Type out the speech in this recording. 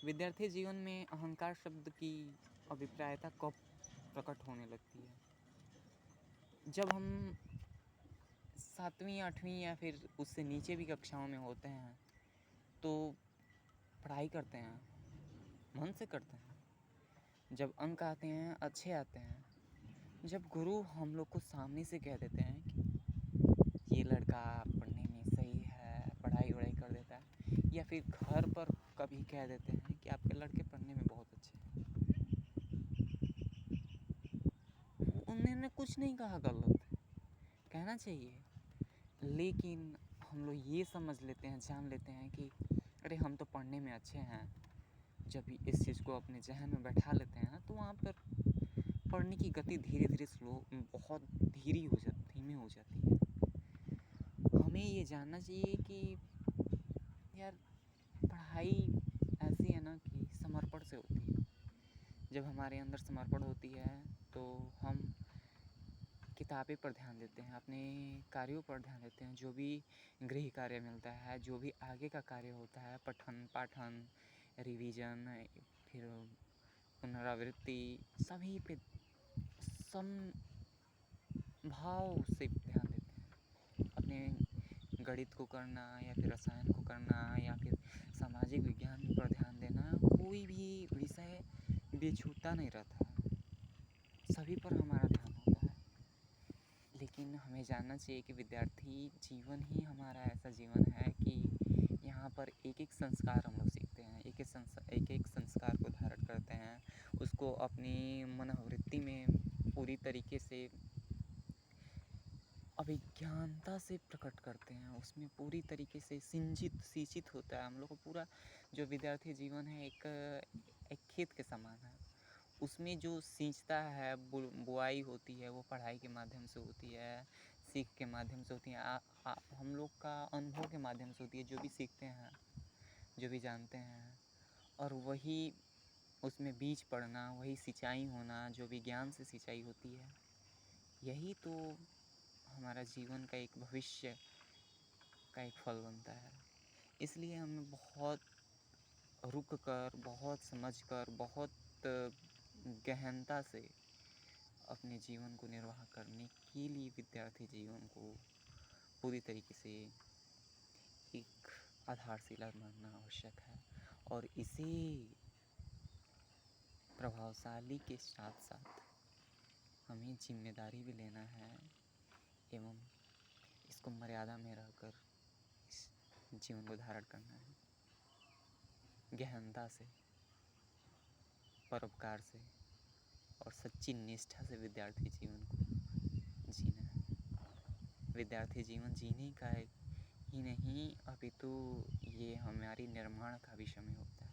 विद्यार्थी जीवन में अहंकार शब्द की अभिप्रायता कब प्रकट होने लगती है? जब हम 7वीं 8वीं या फिर उससे नीचे भी कक्षाओं में होते हैं, तो पढ़ाई करते हैं, मन से करते हैं। जब अंक आते हैं, अच्छे आते हैं, जब गुरु हम लोग को सामने से कह देते हैं कि ये लड़का पढ़ने में सही है, पढ़ाई-वढ़ाई कर देता है, या फिर घर पर कभी कह देते हैं कि आपके लड़के पढ़ने में बहुत अच्छे हैं। उन्होंने कुछ नहीं कहा गलत, कहना चाहिए, लेकिन हम लोग ये समझ लेते हैं, जान लेते हैं कि अरे हम तो पढ़ने में अच्छे हैं। जब इस चीज़ को अपने ज़हन में बैठा लेते हैं, तो वहाँ पर पढ़ने की गति धीरे-धीरे बहुत धीमी हो जाती है। हमें ये जानना चाहिए कि यार, पढ़ाई ऐसी है ना कि समर्पण से होती है। जब हमारे अंदर समर्पण होती है, तो हम किताबें पर ध्यान देते हैं, अपने कार्यों पर ध्यान देते हैं। जो भी गृह कार्य मिलता है, जो भी आगे का कार्य होता है, पठन पाठन, रिवीजन, फिर पुनरावृत्ति, सभी पे समभाव से ध्यान देते हैं। अपने गणित को करना, या फिर रसायन को करना, या फिर सामाजिक विज्ञान पर ध्यान देना, कोई भी विषय बेछूता नहीं रहता है, सभी पर हमारा ध्यान होता है। लेकिन हमें जानना चाहिए कि विद्यार्थी जीवन ही हमारा ऐसा जीवन है कि यहाँ पर एक-एक संस्कार हम लोग सीखते हैं, एक-एक संस्कार को धारण करते हैं, उसको अपनी मनोवृत्ति में पूरी तरीके से अभिज्ञानता से प्रकट करते हैं, उसमें पूरी तरीके से सिंचित होता है। हम लोग को पूरा जो विद्यार्थी जीवन है, एक खेत के समान है। उसमें जो सींचता है, बुआई होती है, वो पढ़ाई के माध्यम से होती है, सीख के माध्यम से होती है, हम लोग का अनुभव के माध्यम से होती है, जो भी सीखते हैं, जो भी जानते हैं, और वही उसमें बीज पड़ना, वही सिंचाई होना, जो भी ज्ञान से सिंचाई होती है, यही तो हमारा जीवन का एक भविष्य का एक फल बनता है। इसलिए हमें बहुत रुक कर, बहुत समझ कर, बहुत गहनता से अपने जीवन को निर्वाह करने के लिए विद्यार्थी जीवन को पूरी तरीके से एक आधारशिला मानना आवश्यक है, और इसे प्रभावशाली के साथ साथ हमें जिम्मेदारी भी लेना है, एवं इसको मर्यादा में रहकर इस जीवन को धारण करना है, गहनता से, परोपकार से और सच्ची निष्ठा से विद्यार्थी जीवन को जीना है। विद्यार्थी जीवन जीने का ही नहीं, अपितु ये हमारी निर्माण का भी समय होता है।